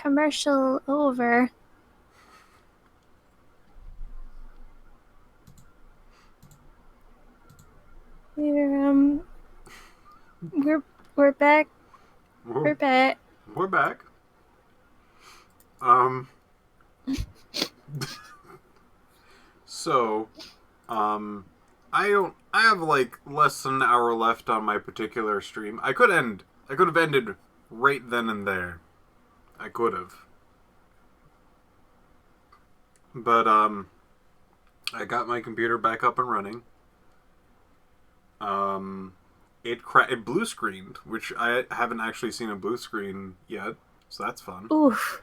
commercial over. We're we're back. We're back. We're back. Um. So, um, I have like less than an hour left on my particular stream. I could have ended right then and there. I could have. But I got my computer back up and running. Um, it blue screened, which I haven't actually seen a blue screen yet, so that's fun. Oof.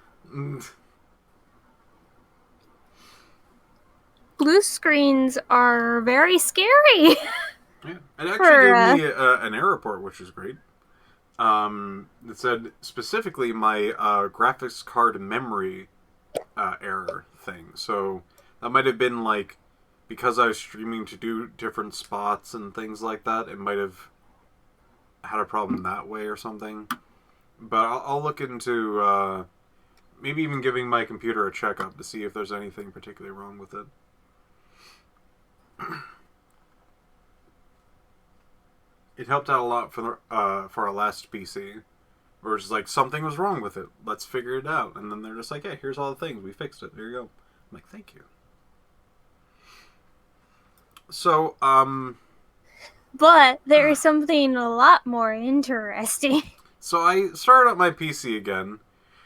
Blue screens are very scary. Yeah, it actually gave me an error report, which is great. It said specifically my graphics card memory error thing. So that might have been like because I was streaming to do different spots and things like that. It might have had a problem that way or something. But I'll look into maybe even giving my computer a checkup to see if there's anything particularly wrong with it. It helped out a lot for our last PC, where it's like something was wrong with it. Let's figure it out, and then they're just like, "Hey, here's all the things. We fixed it. There you go." I'm like, "Thank you." So, But there is something a lot more interesting. So I started up my PC again,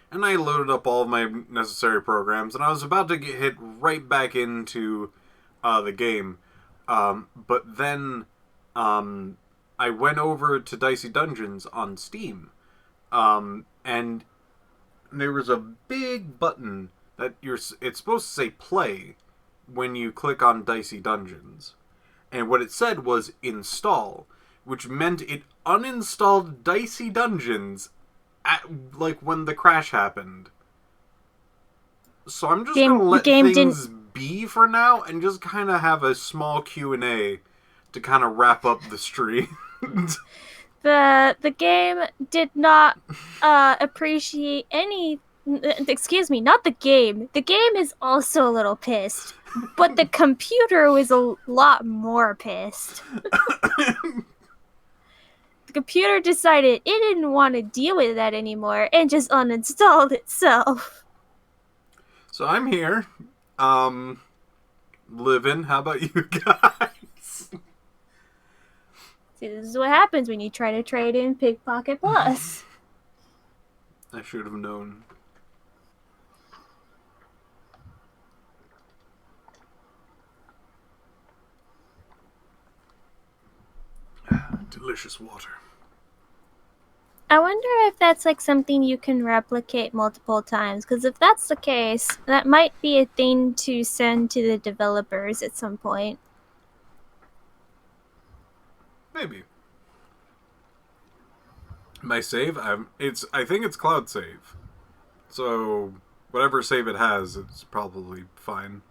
and I loaded up all of my necessary programs, and I was about to get hit right back into the game, but then I went over to Dicey Dungeons on Steam, and there was a big button that it's supposed to say play when you click on Dicey Dungeons. And what it said was install, which meant it uninstalled Dicey Dungeons at like when the crash happened. So I'm just gonna let things be for now and just kind of have a small Q&A to kind of wrap up the stream. The game did not appreciate any. Excuse me, not the game. The game is also a little pissed, but the computer was a lot more pissed. The computer decided it didn't want to deal with that anymore and just uninstalled itself. So I'm here, living. How about you guys? See, this is what happens when you try to trade in Pickpocket Plus. I should have known. Delicious water. I wonder if that's like something you can replicate multiple times, because if that's the case, that might be a thing to send to the developers at some point. Maybe. My save, I think it's cloud save. So whatever save it has, it's probably fine.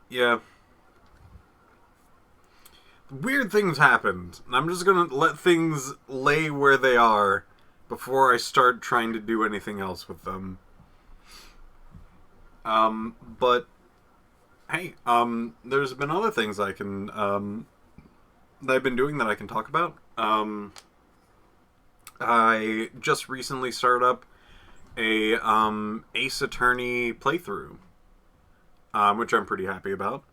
Yeah. Weird things happened. I'm just gonna let things lay where they are before I start trying to do anything else with them. But hey, there's been other things I can that I've been doing that I can talk about. I just recently started up a Ace Attorney playthrough, which I'm pretty happy about.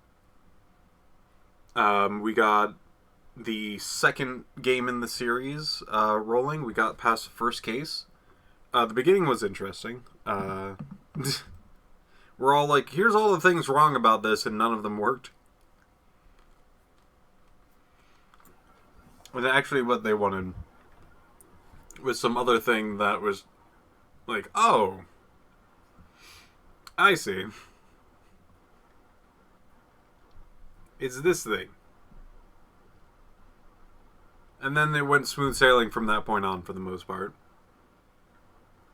We got the second game in the series rolling. We got past the first case. The beginning was interesting. We're all like, here's all the things wrong about this, and none of them worked. And actually what they wanted was some other thing that was like, oh, I see. It's this thing. And then they went smooth sailing from that point on for the most part.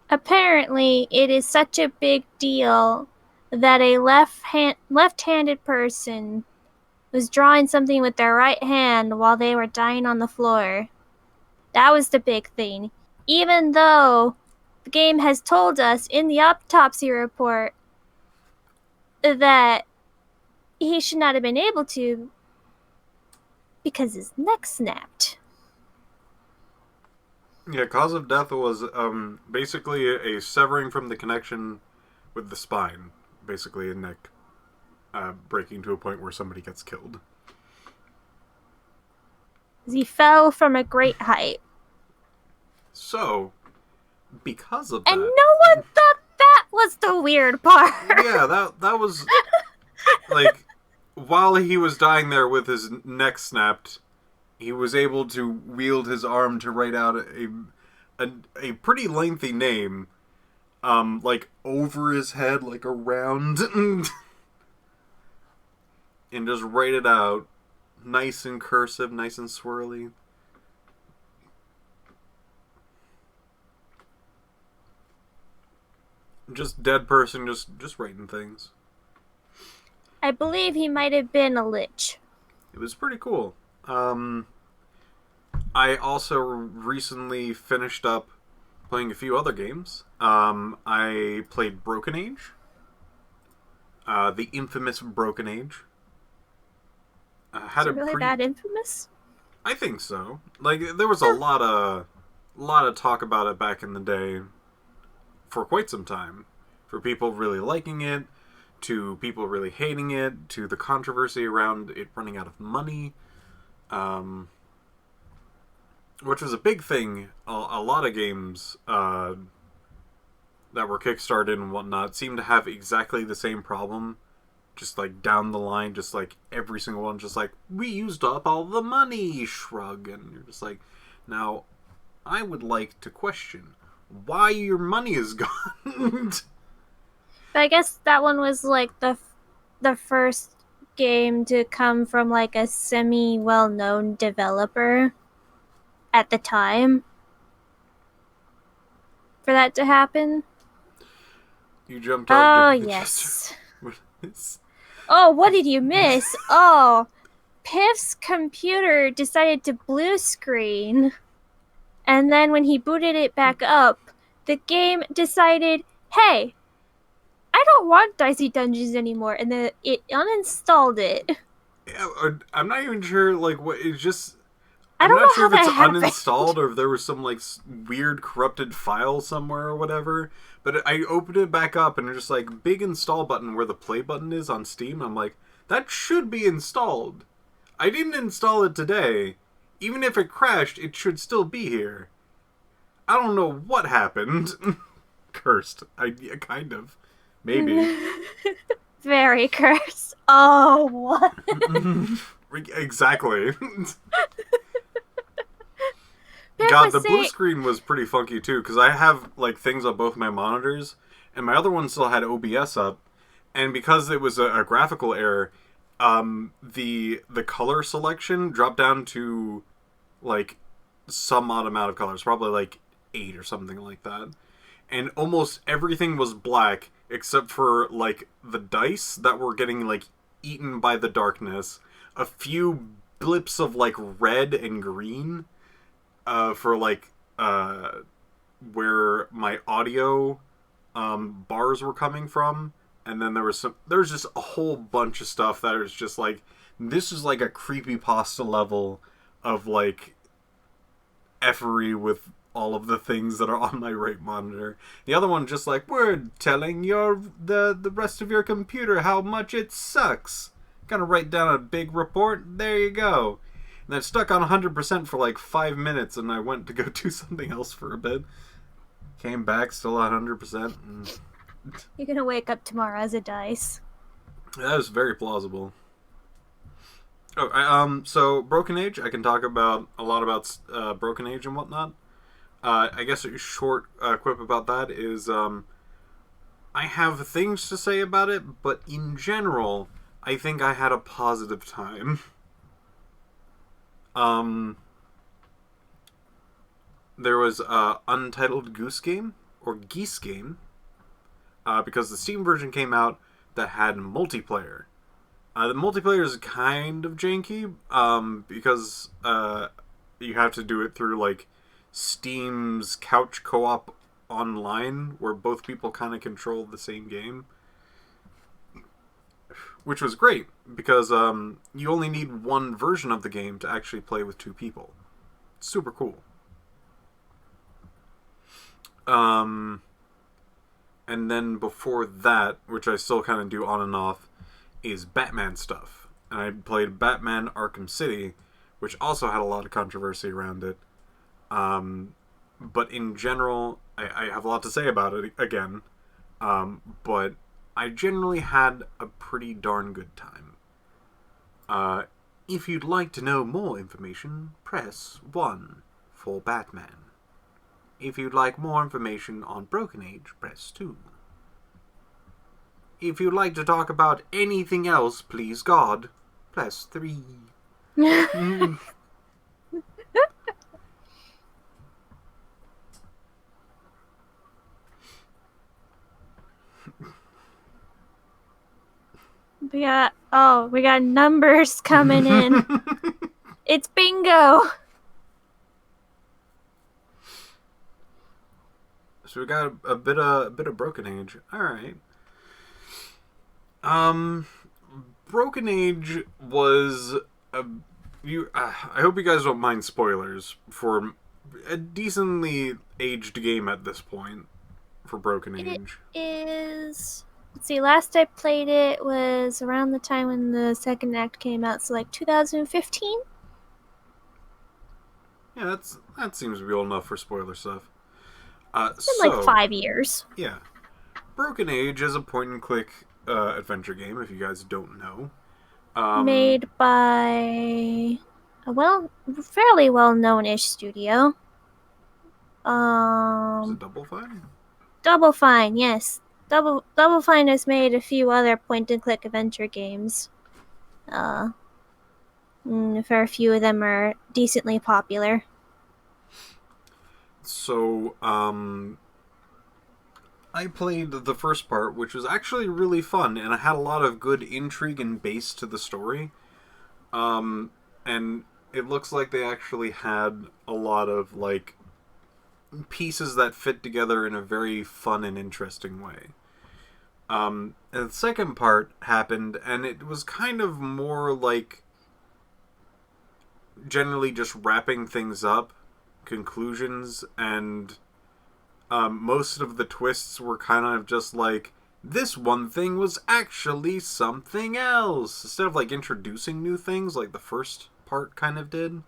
Apparently, it is such a big deal that a left-handed person was drawing something with their right hand while they were dying on the floor. That was the big thing. Even though the game has told us in the autopsy report that he should not have been able to because his neck snapped. Yeah, cause of death was basically a severing from the connection with the spine. Basically, a neck breaking to a point where somebody gets killed. He fell from a great height. So, because of that, and no one thought that was the weird part. Yeah, that was like while he was dying there with his neck snapped, he was able to wield his arm to write out a pretty lengthy name, like over his head, like around, and just write it out, nice and cursive, nice and swirly. Just dead person, just writing things. I believe he might have been a lich. It was pretty cool. I also recently finished up playing a few other games. I played Broken Age. The infamous Broken Age. Is it really that infamous? I think so. Like, there was a lot of talk about it back in the day for quite some time. For people really liking it, to people really hating it, to the controversy around it running out of money. Which was a big thing. A lot of games that were kickstarted and whatnot seem to have exactly the same problem. Just like down the line, just like every single one, just like, we used up all the money, shrug. And you're just like, now, I would like to question why your money is gone. But I guess that one was like the first game to come from like a semi well-known developer at the time for that to happen. You jumped up. Oh, yes. Oh, what did you miss? Oh, Piff's computer decided to blue screen. And then when he booted it back up, the game decided, hey, I don't want Dicey Dungeons anymore. And then it uninstalled it. Yeah, I'm not even sure, like, what, it's just... I don't I'm not know sure how if it's that happened. uninstalled or if there was some, like, weird corrupted file somewhere or whatever. But I opened it back up and it's just, like, big install button where the play button is on Steam. I'm like, that should be installed. I didn't install it today. Even if it crashed, it should still be here. I don't know what happened. Cursed. Kind of. Maybe. Very cursed. Oh, what? Exactly. God, the blue screen was pretty funky too, because I have like things on both my monitors, and my other one still had OBS up, and because it was a graphical error, the color selection dropped down to like some odd amount of colors, probably like 8 or something like that, and almost everything was black except for like the dice that were getting like eaten by the darkness, a few blips of like red and green. For like where my audio bars were coming from, and then there was just a whole bunch of stuff that was just like, this is like a creepypasta level of like effery with all of the things that are on my right monitor. The other one just like, we're telling the rest of your computer how much it sucks. Gotta write down a big report. There you go. And I stuck on 100% for like 5 minutes, and I went to go do something else for a bit. Came back, still 100%. And... You're gonna wake up tomorrow as a dice. That is very plausible. Oh, so Broken Age, I can talk about a lot about Broken Age and whatnot. I guess a short quip about that is I have things to say about it, but in general, I think I had a positive time. There was Untitled Goose Game, or Geese Game, because the Steam version came out that had multiplayer. The multiplayer is kind of janky, because you have to do it through, like, Steam's couch co-op online where both people kind of control the same game, which was great because you only need one version of the game to actually play with two people. Super cool. And then before that, which I still kind of do on and off, is Batman stuff. And I played Batman Arkham City, which also had a lot of controversy around it. But in general, I have a lot to say about it again. But I generally had a pretty darn good time. If you'd like to know more information, press 1 for Batman. If you'd like more information on Broken Age, press 2. If you'd like to talk about anything else, please God, press 3. We got numbers coming in. It's bingo. So we got a bit of Broken Age. All right. Broken Age was I hope you guys don't mind spoilers for a decently aged game at this point for Broken Age. It is. Let's see. Last I played it was around the time when the second act came out, so like 2015. Yeah, that seems to be old enough for spoiler stuff. It's been like 5 years. Yeah, Broken Age is a point-and-click adventure game. If you guys don't know, Made by a fairly well-known-ish studio. Is it Double Fine? Double Fine, yes. Double Fine has made a few other point-and-click adventure games. A fair few of them are decently popular. So, I played the first part, which was actually really fun, and it had a lot of good intrigue and base to the story. And it looks like they actually had a lot of, like, pieces that fit together in a very fun and interesting way. And the second part happened, and it was kind of more like generally just wrapping things up, conclusions, and most of the twists were kind of just like, this one thing was actually something else, instead of like introducing new things like the first part kind of did,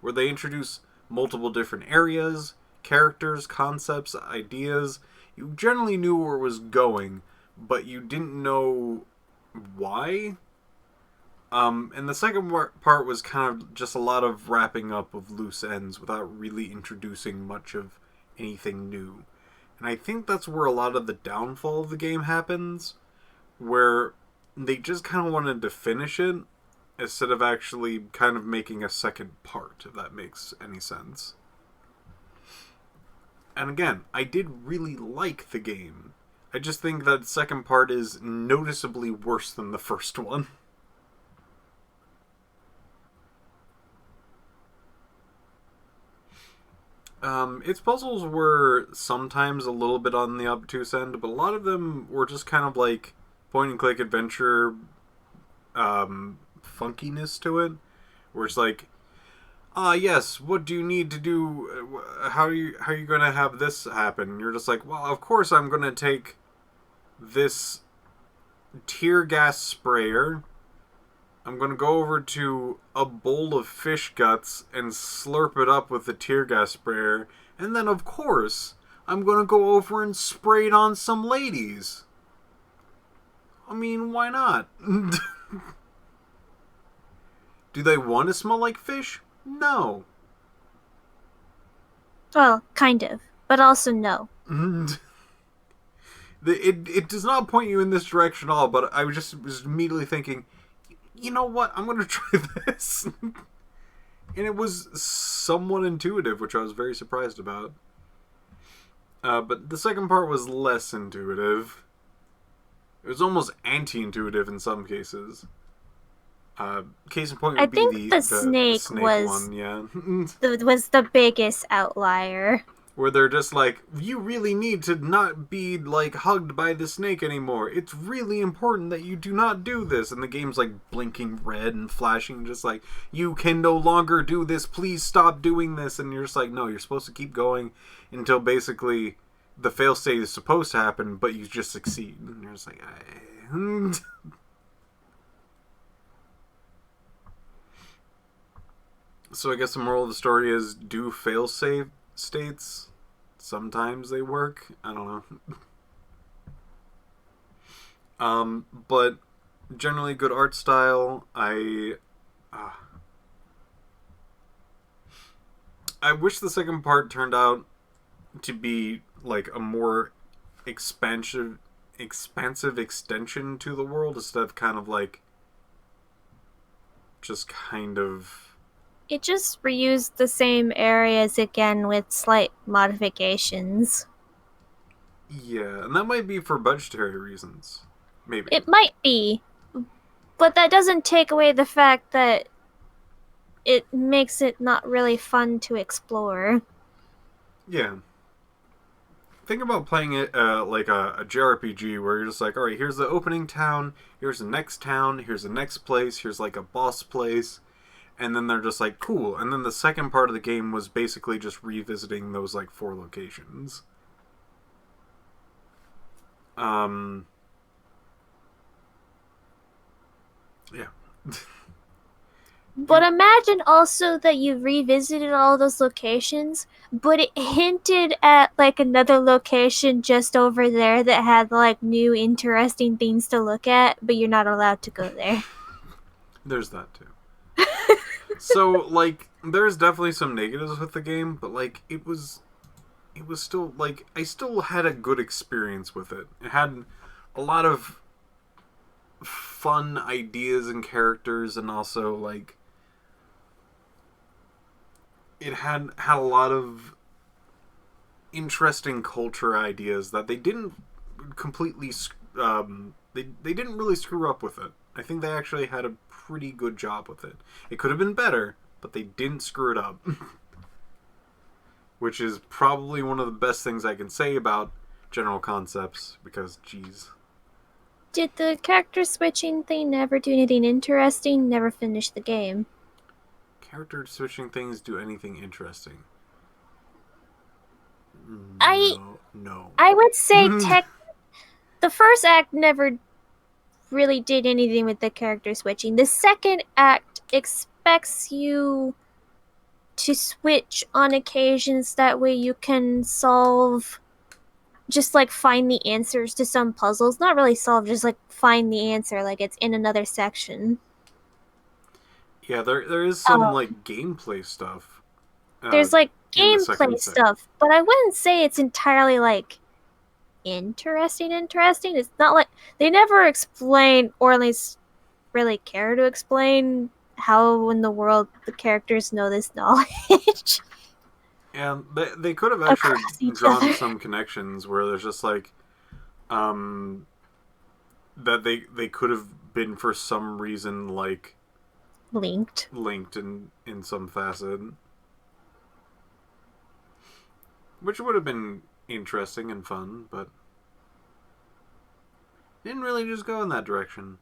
where they introduce multiple different areas, characters, concepts, ideas. You generally knew where it was going, but you didn't know why. And the second part was kind of just a lot of wrapping up of loose ends without really introducing much of anything new. And I think that's where a lot of the downfall of the game happens, where they just kind of wanted to finish it instead of actually kind of making a second part, if that makes any sense. And again, I did really like the game. I just think that the second part is noticeably worse than the first one. Its puzzles were sometimes a little bit on the obtuse end, but a lot of them were just kind of like point-and-click adventure funkiness to it, where it's like, yes, what do you need to do? How are you going to have this happen? And you're just like, well, of course I'm going to take this tear gas sprayer. I'm going to go over to a bowl of fish guts and slurp it up with the tear gas sprayer. And then, of course, I'm going to go over and spray it on some ladies. I mean, why not? Do they want to smell like fish? No. Well, kind of, but also no. It does not point you in this direction at all, but I was immediately thinking, you know what, I'm going to try this. And it was somewhat intuitive, which I was very surprised about. But the second part was less intuitive. It was almost anti-intuitive in some cases. Case in point would be the snake was one, yeah. was the biggest outlier. where they're just like, you really need to not be like hugged by the snake anymore. It's really important that you do not do this. And the game's like blinking red and flashing, just like, you can no longer do this. Please stop doing this. And you're just like, no, you're supposed to keep going until basically the failstate is supposed to happen, but you just succeed. And you're just like, So I guess the moral of the story is, do failsafe states. Sometimes they work. I don't know. But generally good art style. I wish the second part turned out to be like a more expansive extension to the world instead of kind of like just kind of. It just reused the same areas again with slight modifications. Yeah, and that might be for budgetary reasons. Maybe. It might be, but that doesn't take away the fact that it makes it not really fun to explore. Yeah. Think about playing it like a JRPG where you're just like, all right, here's the opening town, here's the next town, here's the next place, here's like a boss place, and then they're just like, cool. And then the second part of the game was basically just revisiting those like 4 locations. Yeah. But imagine also that you revisited all those locations, but it hinted at like another location just over there that had like new interesting things to look at, but you're not allowed to go there. There's that too. So like there's definitely some negatives with the game, but like it was still like I still had a good experience with it. It had a lot of fun ideas and characters, and also like it had a lot of interesting culture ideas that they didn't completely they didn't really screw up with it. I think they actually had a pretty good job with it. It could have been better, but they didn't screw it up. Which is probably one of the best things I can say about general concepts, because geez. Did the character switching thing never do anything interesting? Never finish the game. Character switching things do anything interesting? I No. I would say the first act never really did anything with the character switching. The second act expects you to switch on occasions, that way you can solve, just like find the answers to some puzzles. Not really solve, just like find the answer, like it's in another section. Yeah, there is some like gameplay stuff There's like in the second gameplay set. stuff, but I wouldn't say it's entirely like interesting. It's not like they never explain, or at least really care to explain, how in the world the characters know this knowledge And they could have actually across each drawn other. some connections where there's just like um that they could have been for some reason like Linked. linked in some facet, which would have been interesting and fun, but didn't really just go in that direction.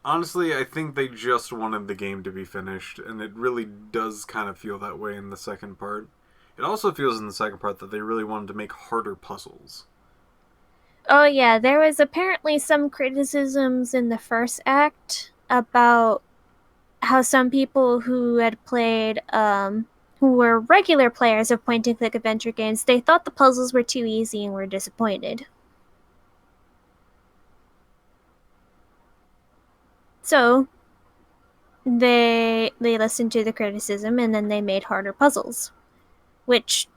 Honestly, I think they just wanted the game to be finished, and it really does kind of feel that way in the second part. It also feels in the second part that they really wanted to make harder puzzles. Oh yeah, there was apparently some criticisms in the first act about how some people who had played who were regular players of point and click adventure games, they thought the puzzles were too easy and were disappointed. So they listened to the criticism and then they made harder puzzles, which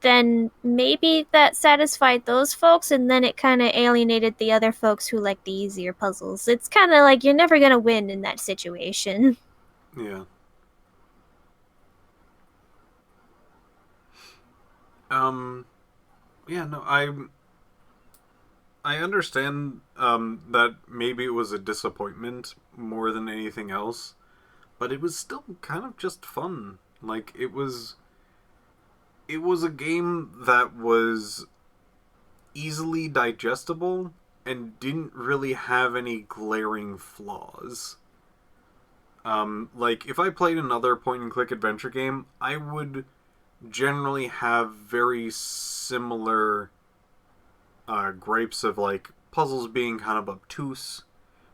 then maybe that satisfied those folks, and then it kind of alienated the other folks who like the easier puzzles. It's kind of like you're never gonna win in that situation. Yeah. Yeah, no, I understand that maybe it was a disappointment more than anything else, but it was still kind of just fun. Like it was a game that was easily digestible and didn't really have any glaring flaws. Like, if I played another point and click adventure game, I would generally have very similar gripes of, like, puzzles being kind of obtuse,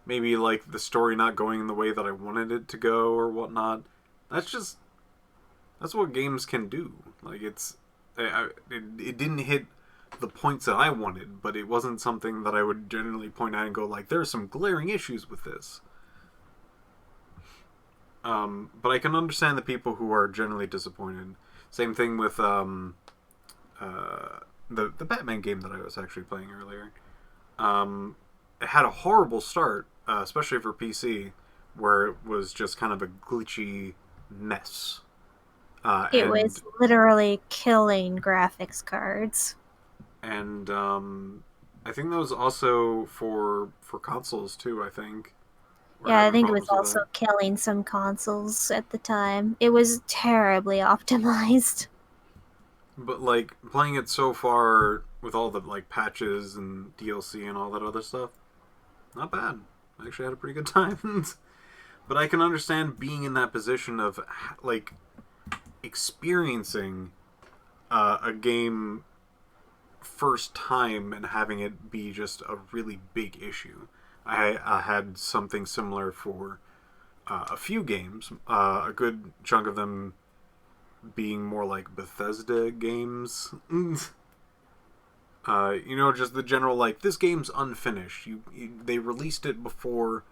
maybe, like, the story not going in the way that I wanted it to go or whatnot. That's just, that's what games can do. Like, it didn't hit the points that I wanted, but it wasn't something that I would generally point out and go, like, there's some glaring issues with this. But I can understand the people who are generally disappointed. Same thing with the Batman game that I was actually playing earlier. It had a horrible start, especially for PC, where it was just kind of a glitchy mess. It And was literally killing graphics cards. and I think that was also for consoles too. I think we're Yeah, I having think it was problems with also that. killing some consoles at the time. It was terribly optimized. But like playing it so far with all the like patches and DLC and all that other stuff, not bad. I actually had a pretty good time. But I can understand being in that position of like experiencing a game first time and having it be just a really big issue. I had something similar for a few games, a good chunk of them being more like Bethesda games. Just the general like this game's unfinished. They released it before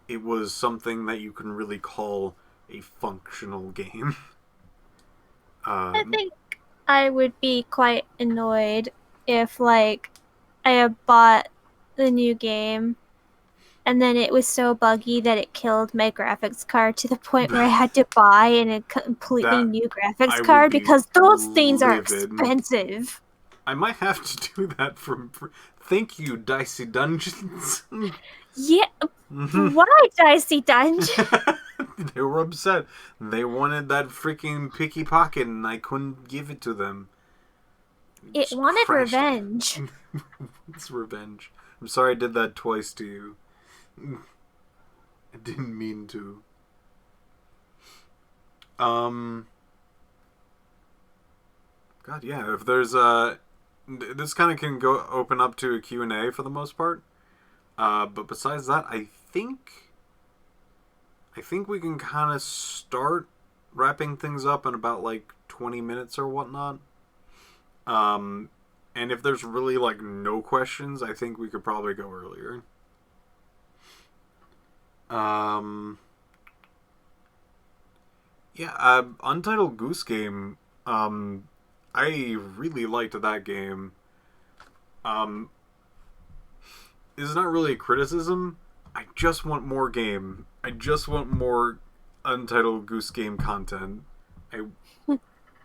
it was something that you can really call a functional game. I Um, think I would be quite annoyed if, like, I had bought the new game and then it was so buggy that it killed my graphics card to the point where I had to buy a completely that new I graphics would card be because those things are livid. expensive. I might have to do that from. Thank you, Dicey Dungeons. Yeah, Mhm. why Dicey Dungeon? They were upset. They wanted that freaking picky pocket, and I couldn't give it to them. It Just wanted crashed it. revenge. It's revenge. I'm sorry I did that twice to you. I didn't mean to. Um. God, yeah. If there's this kind of can go open up to a Q&A for the most part. But besides that, I think we can kind of start wrapping things up in about like 20 minutes or whatnot. Um, and if there's really like no questions, I think we could probably go earlier. Um, yeah, Untitled Goose Game. I really liked that game. Um, it's not really a criticism. I just want more game. I just want more Untitled Goose Game content. I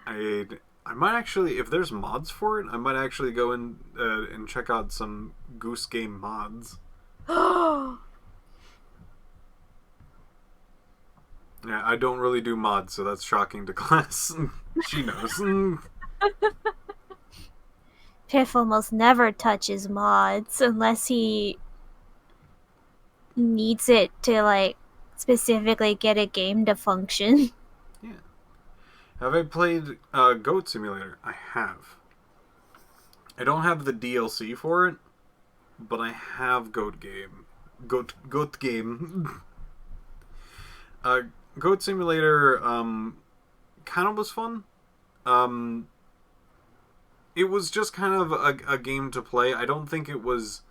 I I might actually, if there's mods for it, I might actually go in and check out some Goose Game mods. Yeah, I don't really do mods, so that's shocking to class. She knows. Piff almost never touches mods unless he needs it to, like, specifically get a game to function. Yeah. Have I played Goat Simulator? I have. I don't have the DLC for it, but I have Goat Game. Goat Game. uh, Goat Simulator kind of was fun. Um, it was just kind of a game to play. I don't think it was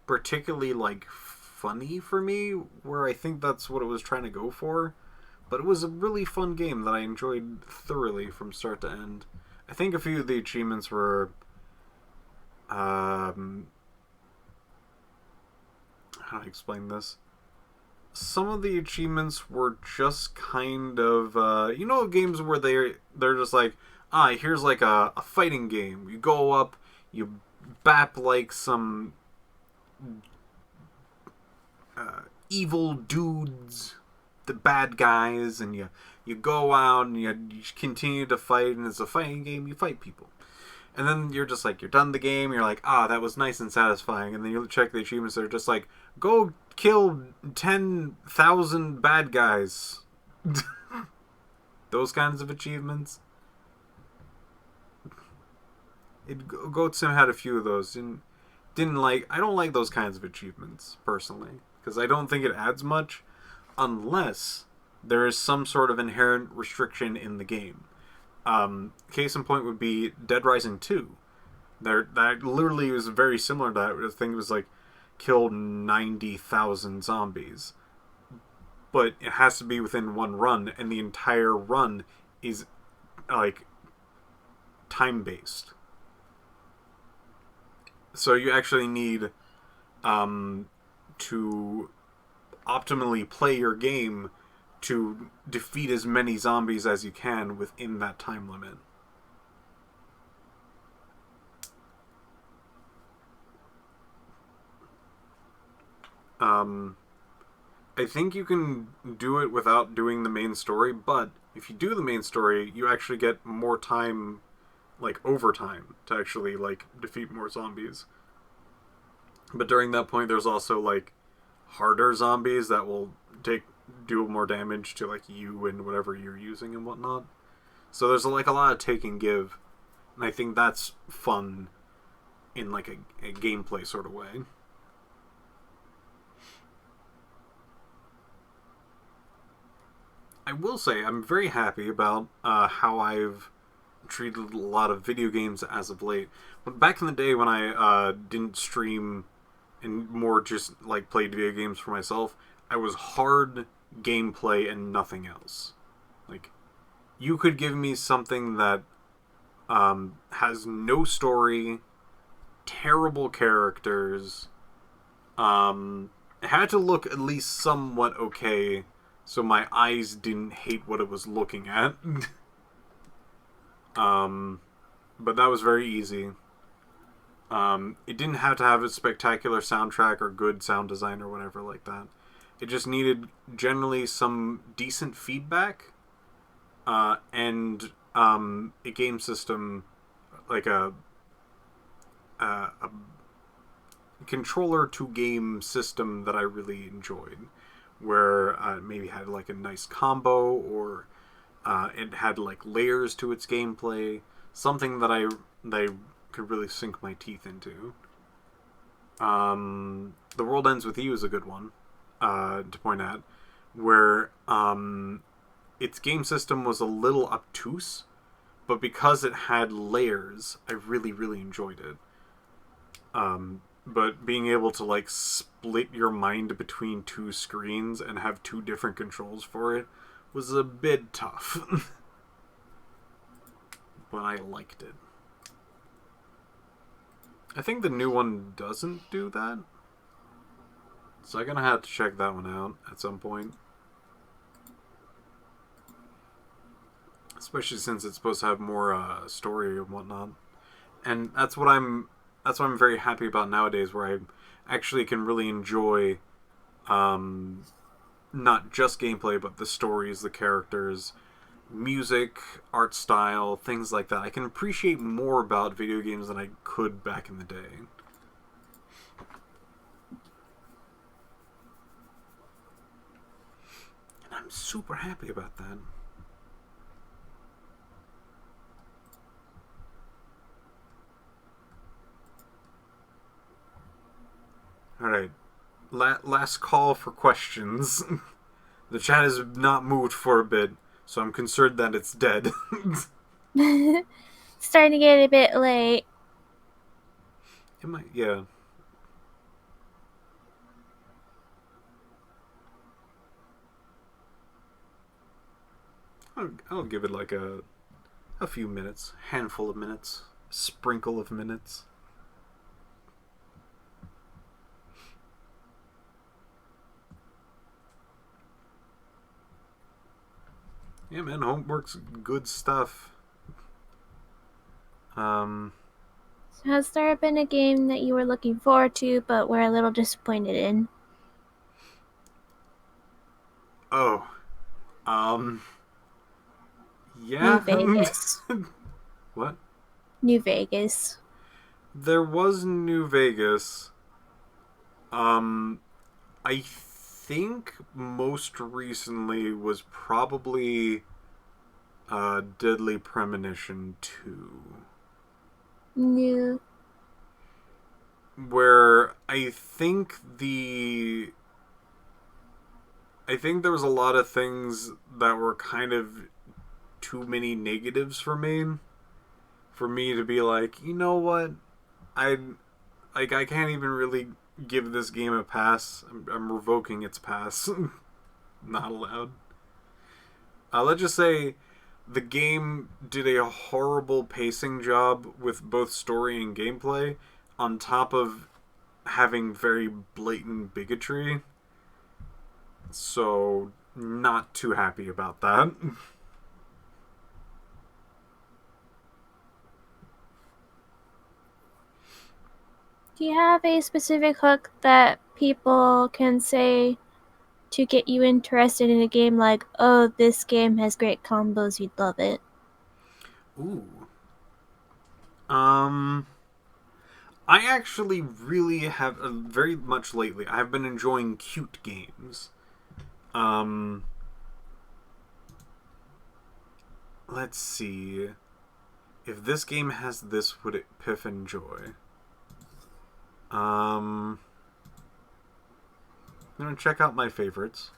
particularly like funny for me, where I think that's what it was trying to go for. But it was a really fun game that I enjoyed thoroughly from start to end. I think a few of the achievements were, how do I explain this? Some of the achievements were just kind of, games where they're just like, here's like a fighting game. You go up, you bap like some evil dudes the bad guys, and you go out and you continue to fight, and it's a fighting game. You fight people, and then you're just like, you're done the game. You're like, that was nice and satisfying. And then you check the achievements. They're just like, go kill 10,000 bad guys. Those kinds of achievements. Goat Sim had a few of those. I don't like those kinds of achievements personally, because I don't think it adds much unless there is some sort of inherent restriction in the game. Case in point would be Dead Rising 2. That literally was very similar to that. The thing was like, kill 90,000 zombies. But it has to be within one run, and the entire run is like time-based. So you actually need to optimally play your game to defeat as many zombies as you can within that time limit. I think you can do it without doing the main story, but if you do the main story, you actually get more time, like overtime, to actually like defeat more zombies. But during that point, there's also like harder zombies that will do more damage to like you and whatever you're using and whatnot. So there's like a lot of take and give, and I think that's fun in like a gameplay sort of way. I will say I'm very happy about how I've treated a lot of video games as of late. But back in the day when I didn't stream and more just like played video games for myself, I was hard gameplay and nothing else. Like, you could give me something that has no story, terrible characters, it had to look at least somewhat okay so my eyes didn't hate what it was looking at. But that was very easy. It didn't have to have a spectacular soundtrack or good sound design or whatever like that. It just needed generally some decent feedback, and a game system, like a controller to game system that I really enjoyed, where it maybe had like a nice combo, or it had like layers to its gameplay, something that I could really sink my teeth into. The World Ends With You is a good one to point at, where its game system was a little obtuse, but because it had layers, I really, really enjoyed it. But being able to like split your mind between two screens and have two different controls for it was a bit tough. But I liked it. I think the new one doesn't do that, so I'm gonna have to check that one out at some point. Especially since it's supposed to have more story and whatnot. And that's what I'm very happy about nowadays, where I actually can really enjoy not just gameplay, but the stories, the characters, music, art style, things like that. I can appreciate more about video games than I could back in the day. And I'm super happy about that. Alright, last call for questions. The chat has not moved for a bit, so I'm concerned that it's dead. Starting to get a bit late. It might, yeah. I'll give it like a few minutes, handful of minutes, sprinkle of minutes. Yeah, man, homework's good stuff. So has there been a game that you were looking forward to but were a little disappointed in? Oh, Um, New yeah. Vegas. What? New Vegas. There was New Vegas. Um, I think most recently was probably Deadly Premonition 2. New. Where I think there was a lot of things that were kind of too many negatives for me to be like, you know what? I I can't even really give this game a pass. I'm revoking its pass. Not allowed. Let's just say the game did a horrible pacing job with both story and gameplay, on top of having very blatant bigotry. So, not too happy about that. Do you have a specific hook that people can say to get you interested in a game like, oh, this game has great combos, you'd love it? Ooh. Um, I actually really have very much lately. I've been enjoying cute games. Um, let's see. If this game has this, would it Piff enjoy? Um, I'm gonna check out my favorites.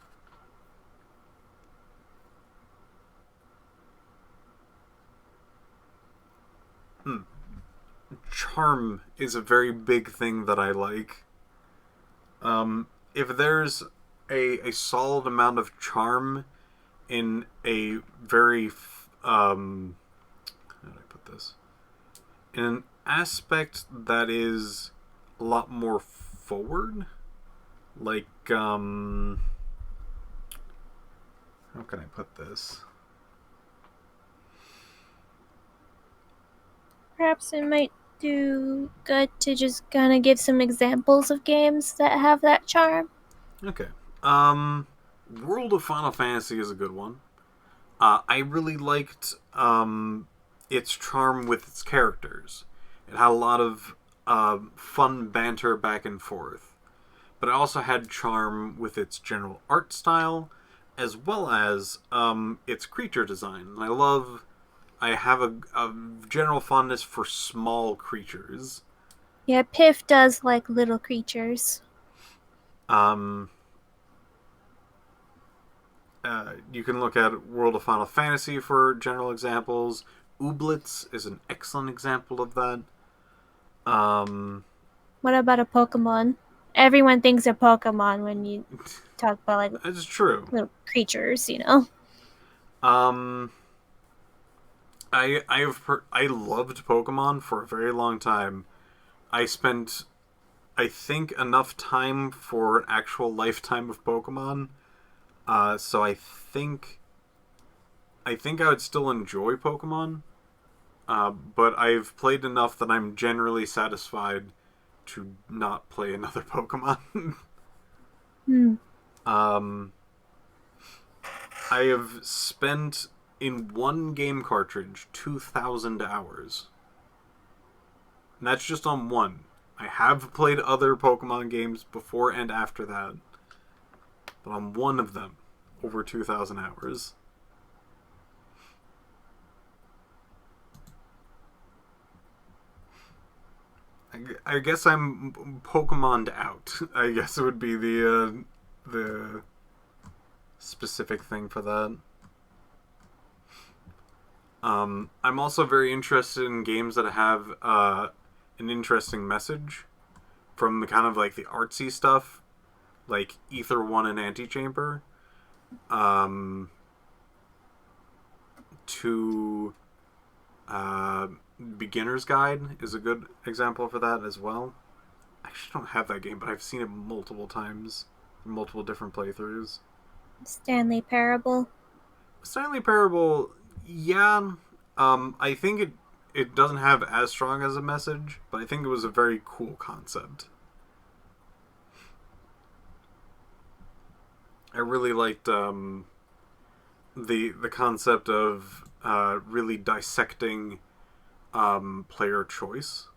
Hmm. Charm is a very big thing that I like. If there's a solid amount of charm in a very how do I put this, in an aspect that is a lot more forward, like how can I put this? Perhaps it might do good to just kind of give some examples of games that have that charm. Okay. World of Final Fantasy is a good one. I really liked its charm with its characters. It had a lot of fun banter back and forth, but it also had charm with its general art style, as well as its creature design. And I have a general fondness for small creatures. Yeah, Piff does like little creatures. Um, you can look at World of Final Fantasy for general examples. Ooblets is an excellent example of that. Um, What about a Pokemon? Everyone thinks of Pokemon when you talk about like it's true. little creatures, you know? Um, I loved Pokemon for a very long time. I spent, I think, enough time for an actual lifetime of Pokemon. So I think I would still enjoy Pokemon. But I've played enough that I'm generally satisfied to not play another Pokemon. Hmm. um, I have spent in one game cartridge 2,000 hours. And that's just on one. I have played other Pokemon games before and after that, but on one of them, over 2,000 hours. I guess I'm Pokemoned out. I guess it would be the specific thing for that. I'm also very interested in games that have an interesting message, from the kind of like the artsy stuff, like Ether One and Antichamber, um, to uh, Beginner's Guide is a good example for that as well. I actually don't have that game, but I've seen it multiple times, multiple different playthroughs. Stanley Parable. Stanley Parable, yeah. I think it doesn't have as strong as a message, but I think it was a very cool concept. I really liked the concept of really dissecting player choice.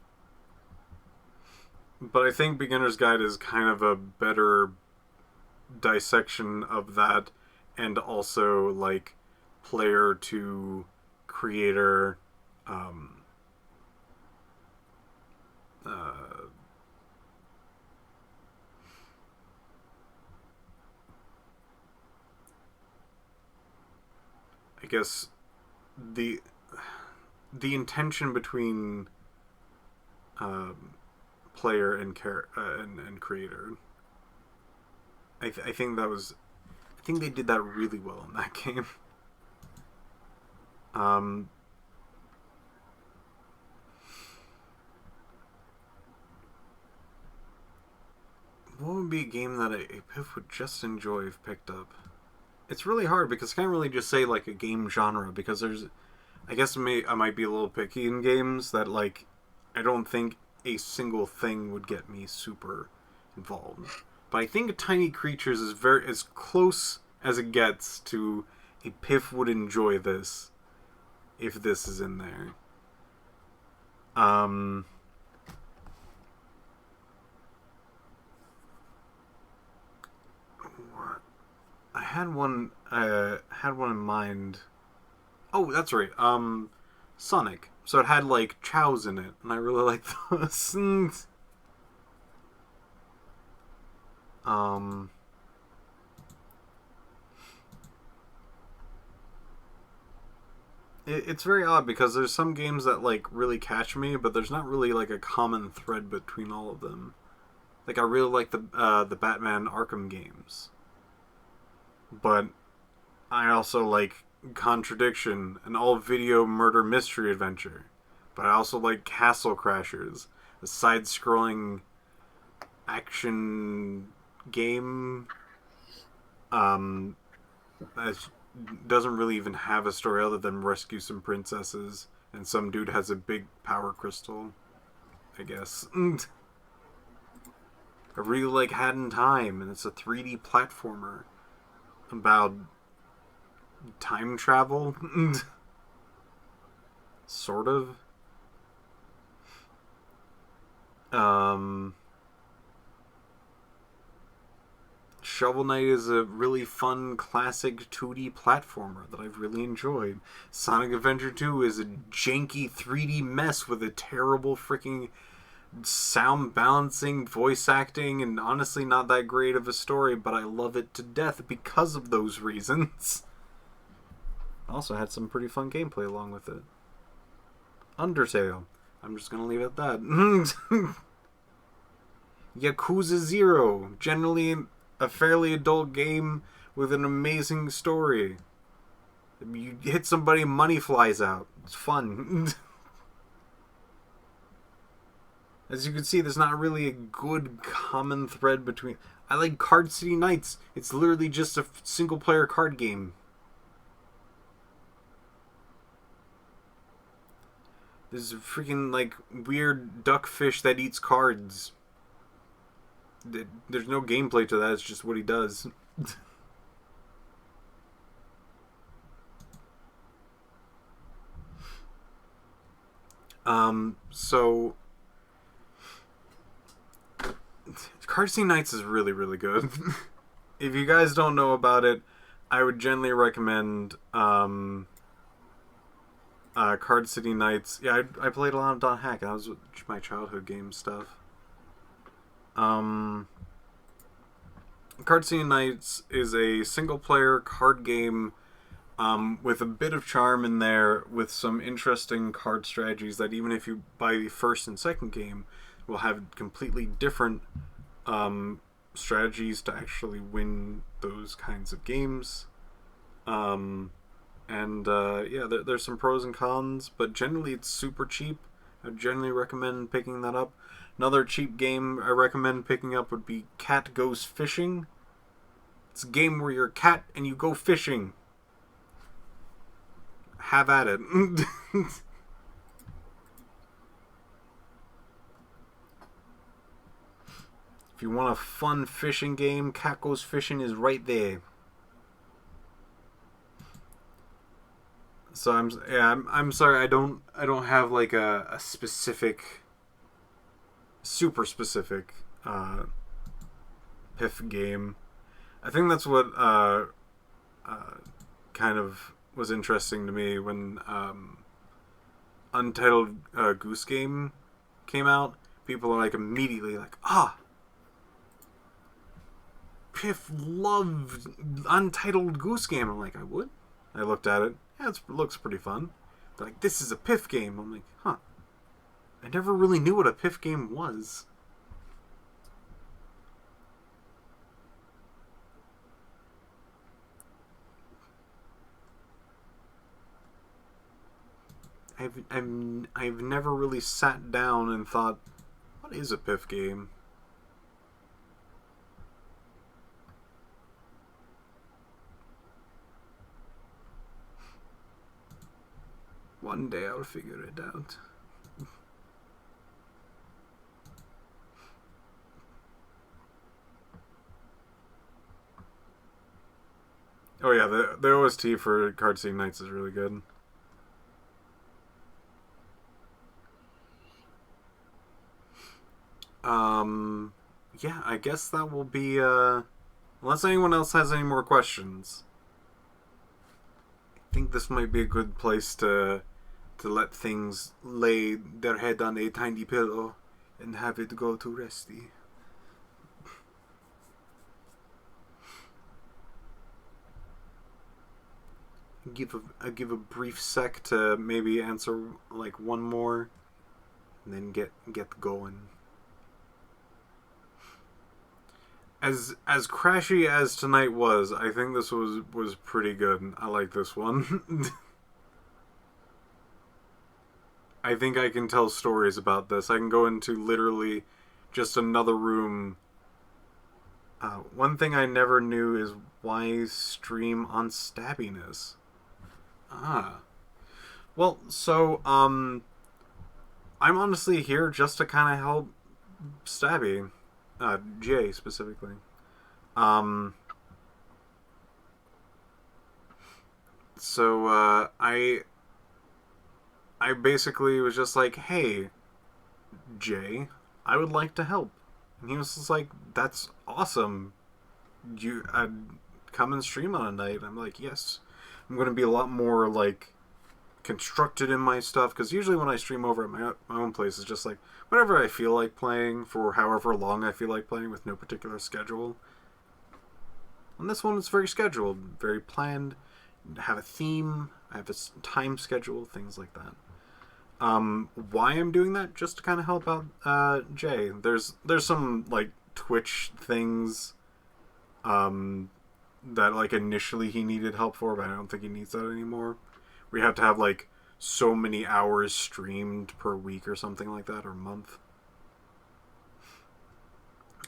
But I think Beginner's Guide is kind of a better dissection of that, and also like player to creator um, uh, I guess the the intention between um, player and and creator. I think that was I think they did that really well in that game. Um, what would be a game that a Piff would just enjoy if picked up? It's really hard because I can't really just say like a game genre because there's I guess I might be a little picky in games that like I don't think a single thing would get me super involved. But I think Tiny Creatures is very as close as it gets to a Piff would enjoy this if this is in there. Um, I had one in mind. Oh, that's right. Sonic. So it had like chows in it, and I really like those. um, it's very odd because there's some games that like really catch me, but there's not really like a common thread between all of them. Like I really like the Batman Arkham games, but I also like Contradiction, an all video murder mystery adventure. But I also like Castle Crashers, a side scrolling action game um, that doesn't really even have a story other than rescue some princesses and some dude has a big power crystal, I guess. I really like Hat in Time, and it's a 3D platformer about time travel, sort of. Um, Shovel Knight is a really fun classic 2D platformer that I've really enjoyed. Sonic Adventure 2 is a janky 3D mess with a terrible freaking sound balancing, voice acting, and honestly not that great of a story, but I love it to death because of those reasons. Also had some pretty fun gameplay along with it. Undertale. I'm just gonna leave it at that. Yakuza 0. Generally a fairly adult game with an amazing story. You hit somebody, money flies out. It's fun. As you can see, there's not really a good common thread between. I like Card City Nights. It's literally just a single player card game. There's a freaking like weird duckfish that eats cards. There's no gameplay to that. It's just what he does. So Card City Nights is really, really good. If you guys don't know about it, I would generally recommend Card City Nights. Yeah, I played a lot of Dot Hack. That was my childhood game stuff. Card City Nights is a single player card game with a bit of charm in there, with some interesting card strategies that even if you buy the first and second game, will have completely different strategies to actually win those kinds of games. Yeah, there's some pros and cons, but generally it's super cheap. I generally recommend picking that up. Another cheap game I recommend picking up would be Cat Goes Fishing. It's a game where you're a cat and you go fishing. Have at it. If you want a fun fishing game, Cat Goes Fishing is right there. So I'm sorry. I don't have like a specific, super specific PIF game. I think that's what uh, kind of was interesting to me when Untitled Goose Game came out. People are like immediately like, Piff loved Untitled Goose Game. I'm like, I would. I looked at it. Yeah, it looks pretty fun. They're like, this is a Piff game. I'm like, huh. I never really knew what a Piff game was. I've never really sat down and thought, what is a Piff game? One day I'll figure it out. Oh yeah, the OST for Card Scene Nights is really good. Um, yeah, I guess that will be. Unless anyone else has any more questions, I think this might be a good place to let things lay their head on a tiny pillow and have it go to resty. I give a brief sec to maybe answer like one more, and then get going. As crashy as tonight was, I think this was pretty good. I like this one. I think I can tell stories about this. I can go into literally just another room. One thing I never knew is why stream on stabbiness. Ah. Well, so I'm honestly here just to kind of help Stabby, Jay specifically. Um, so I basically was just like, hey, Jay, I would like to help, and he was just like, that's awesome. I'd come and stream on a night. I'm like, yes, I'm going to be a lot more like constructed in my stuff, because usually when I stream over at my own place, it's just like whatever I feel like playing for however long I feel like playing with no particular schedule. On this one, it's very scheduled, very planned. I have a theme, I have a time schedule, things like that. Why I'm doing that? Just to kind of help out Jay. There's some like Twitch things that like initially he needed help for, but I don't think he needs that anymore. We have to have like so many hours streamed per week or something like that, or month.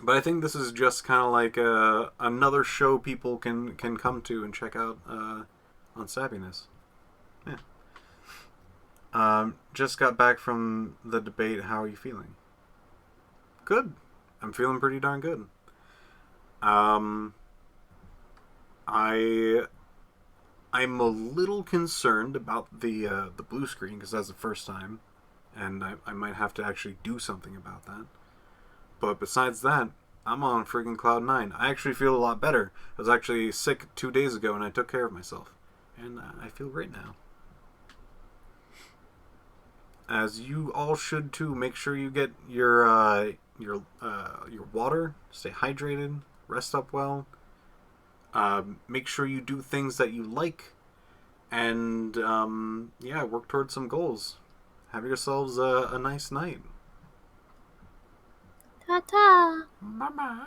But I think this is just kind of like another show people can come to and check out on Sappiness. Yeah. Just got back from the debate. How are you feeling? Good. I'm feeling pretty darn good. Um, I I'm a little concerned about the blue screen because that's the first time, and I might have to actually do something about that. But besides that, I'm on freaking cloud nine. I actually feel a lot better. I was actually sick 2 days ago, and I took care of myself, and I feel great now. As you all should too. Make sure you get your water. Stay hydrated. Rest up well. Make sure you do things that you like, and yeah, work towards some goals. Have yourselves a nice night. Ta ta. Bye bye.